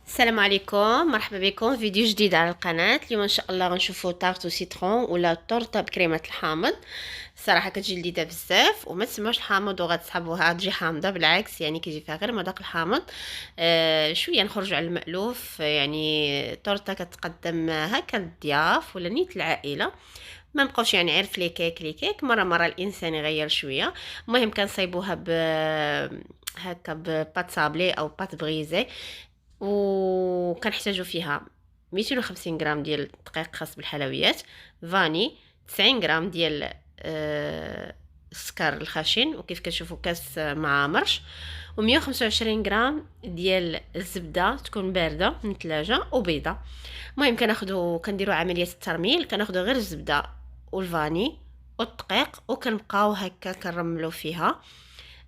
السلام عليكم، مرحبا بكم فيديو جديد على القناة. اليوم ان شاء الله غنشوفوا تارت سيترون ولا تورته بكريمه الحامض. الصراحه كتجي لذيذه بزاف وما تسمعوش الحامض وغتسحبوها تجي حامضه، بالعكس يعني كيجي فيها غير مذاق الحامض. شويه نخرجوا على المألوف، يعني تورته كتقدم هكا للضياف ولا نيت العائله. ما نبقاوش يعني غير في لي كيك مره الانسان يغير شويه. المهم كنصايبوها هكا بباط صابلي او بات بغيزي، وكنحتاجو فيها 250 غرام ديال دقيق خاص بالحلويات، فاني 90 غرام ديال السكر الخشن وكيف كتشوفوا كاس مع مرش، و125 غرام ديال الزبده تكون بارده من الثلاجه، وبيضه. المهم كنديروا عمليه الترميل، كناخذوا غير الزبده والفاني والدقيق وكنبقاو هكا كنرملو فيها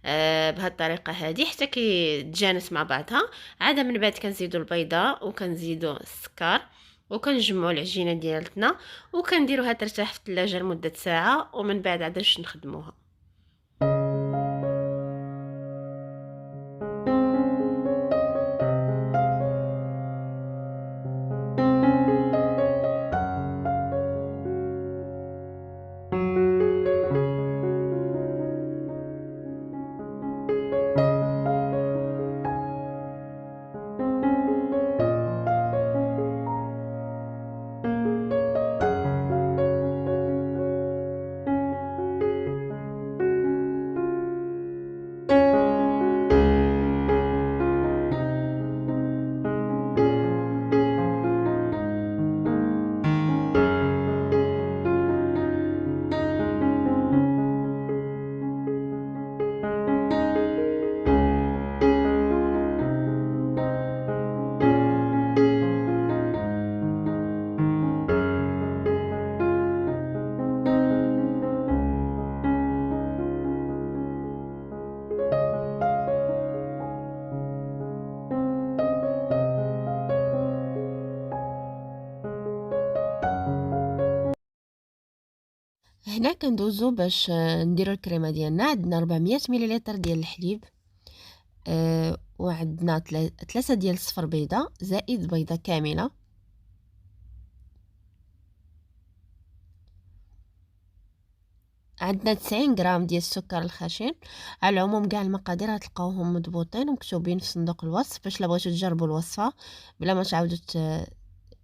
بهذه الطريقه هذه حتى كيتجانس مع بعضها. عاد من بعد كنزيدو البيضه وكنزيدو السكر وكنجمعوا العجينه ديالتنا وكنديروها ترتاح في الثلاجه لمده ساعه، ومن بعد عاد باش نخدموها. هنا كندوزو باش نديرو الكريمه ديالنا. عندنا 400 مليلتر ديال الحليب، وعندنا 3 ديال الصفر بيضه زائد بيضه كامله. عندنا 90 غرام ديال السكر الخشن. على العموم كاع المقادير غتلقاوهم مضبوطين ومكتوبين في صندوق الوصف باش لا بغيتو تجربوا الوصفه بلا ما تعاودوا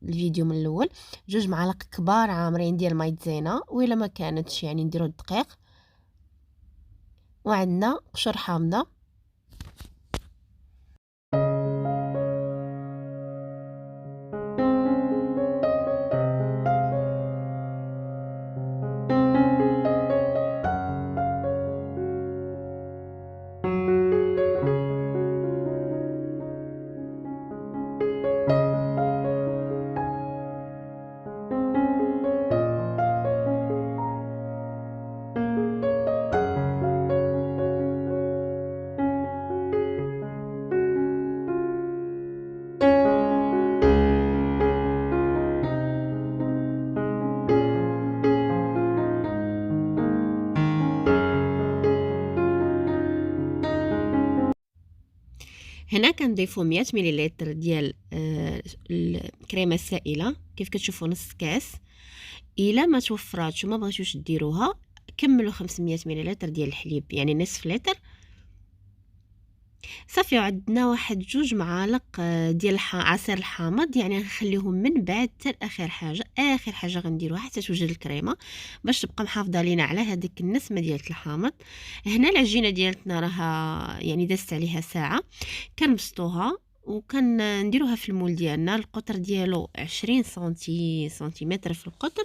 الفيديو من الاول. 2 معالق كبار عامرين ديال مايزينا، وإلا ما كانتش يعني نديرو الدقيق. وعندنا قشور حامضه. هنا كنضيفو 100 مليلتر ديال الكريمه السائله، كيف كتشوفوا نص كاس. الا ما توفراتش وما بغيتوش ديروها كملوا 500 مليلتر ديال الحليب، يعني نصف لتر صافي. عندنا واحد 2 معالق ديال عصير الحامض، يعني غنخليهم من بعد حتى اخر حاجه غنديروها حتى توجد الكريمه باش تبقى محافظه لينا على هذيك النسمه ديال الحامض. هنا العجينه ديالتنا راها يعني دازت عليها ساعه. كنبسطوها وكنديروها في المول ديالنا. القطر ديالو 20 سنتيمتر في القطر.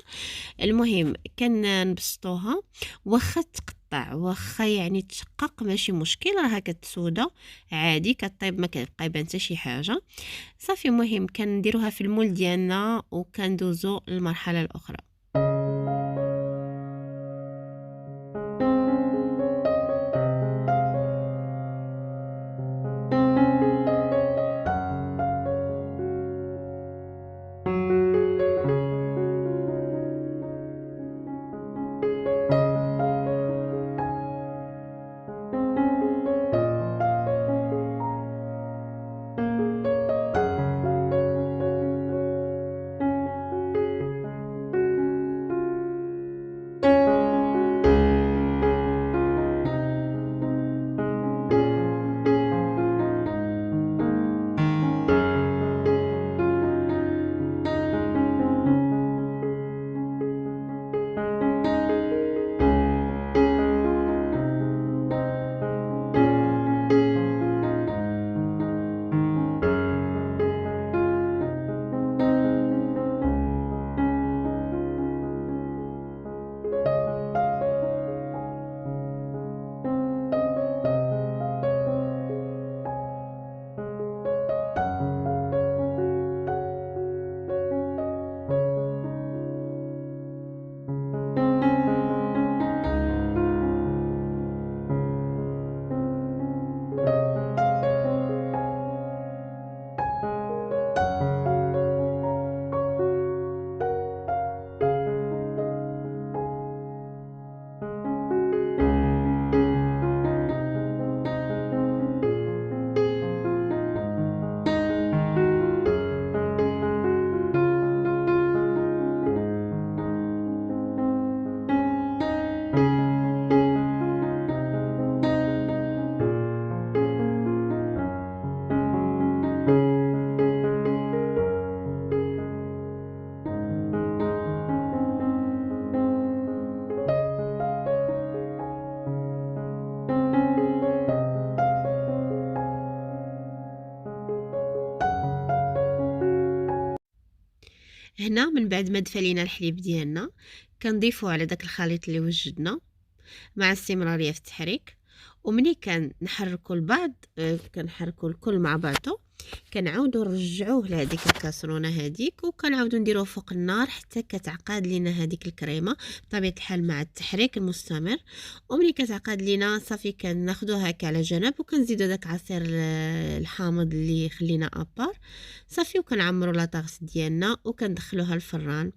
المهم كنبسطوها، واخا تقطع واخا يعني تشقق ماشي مشكل، راها كتسودا عادي كطيب، ما كيبقى يبان حتى شي حاجه. صافي المهم كنديروها في المول ديالنا وكندوزو للمرحله الاخرى. هنا من بعد ما دفى لينا الحليب ديالنا كنضيفو على داك الخليط اللي وجدنا مع استمرارية في التحريك. ومني كنحركو البعض كنحركو الكل مع بعضو، كنعاودو نرجعوه لهاديك الكاسرونه هاديك وكنعاودو نديروه فوق النار حتى كتعقد لينا هاديك الكريمه بطبيعه الحال مع التحريك المستمر. ومني كتعقد لينا صافي كناخدوها هكا على جنب وكنزيدو داك عصير الحامض اللي خلينا ابار صافي، وكنعمرو لاطاغس ديالنا وكندخلوها الفران.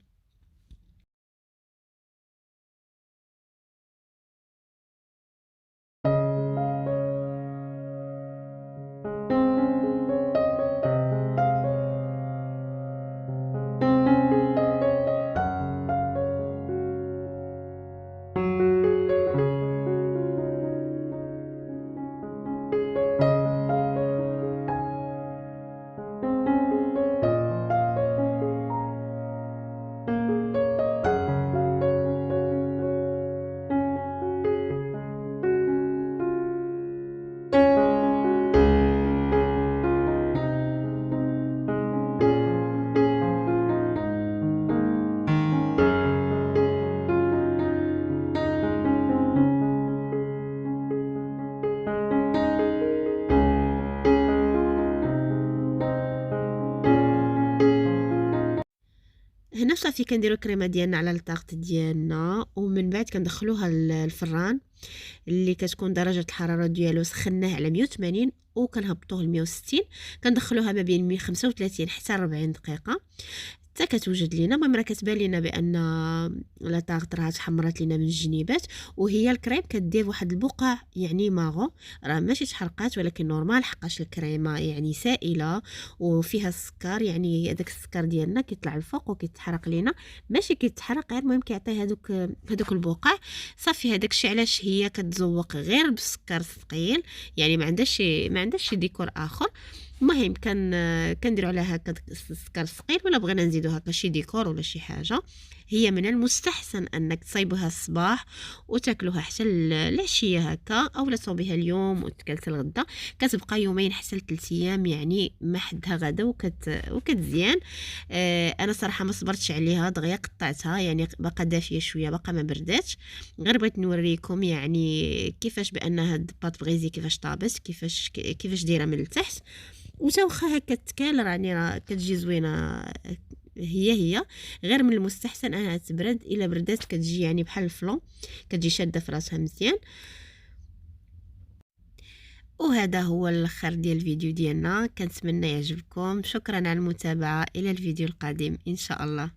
هنا صافي كنديرو الكريمه ديالنا على الطاغط ديالنا ومن بعد كندخلوها الفران اللي كتكون درجه الحراره ديالو سخناه على 180 وكنهبطوه ل 160. كندخلوها ما بين 135 حتى 40 دقيقه حتى كتوجد لينا. المهم راه كتبان لينا بان لا طاغط راه تحمرات لينا من الجنيبات وهي الكريم كدير واحد البقع يعني ماغو، راه ماشي تحرقات ولكن نورمال حقاش الكريمه يعني سائله وفيها السكر، يعني هذاك السكر ديالنا كيطلع الفوق وكيتحرق لينا ماشي كيتحرق غير المهم كيعطي هذوك البقع صافي. هذاك الشيء علاش هي كتزوق غير بالسكر ثقيل، يعني ما عندهاش شي ديكور اخر. المهم كنديروا عليها هكا السكر ثقيل ولا بغينا نزيدو هكا شي ديكور ولا شي حاجه. هي من المستحسن انك تصايبوها الصباح وتاكلوها حتى العشيه هكا، اولا تصوبيها اليوم وتكلت الغدا كتبقى يومين حتى ل3 ايام يعني ما حدها غدا وكتزيان. انا صراحه ما صبرتش عليها دغيا قطعتها يعني باقا دافيه شويه باقا ما برداتش، غير بغيت نوريكم يعني كيفاش بان هاد الباط بغيزي كيفاش طابت كيفاش دايره من التحت وتا واخا هكا تكال راه كتجي زوينه. هي غير من المستحسن انها تبرد، الا بردات كتجي يعني بحال الفلون كتجي شاده في راسها مزيان. وهذا هو الاخر ديال الفيديو ديالنا، كنتمنى يعجبكم. شكرا على المتابعه، الى الفيديو القادم ان شاء الله.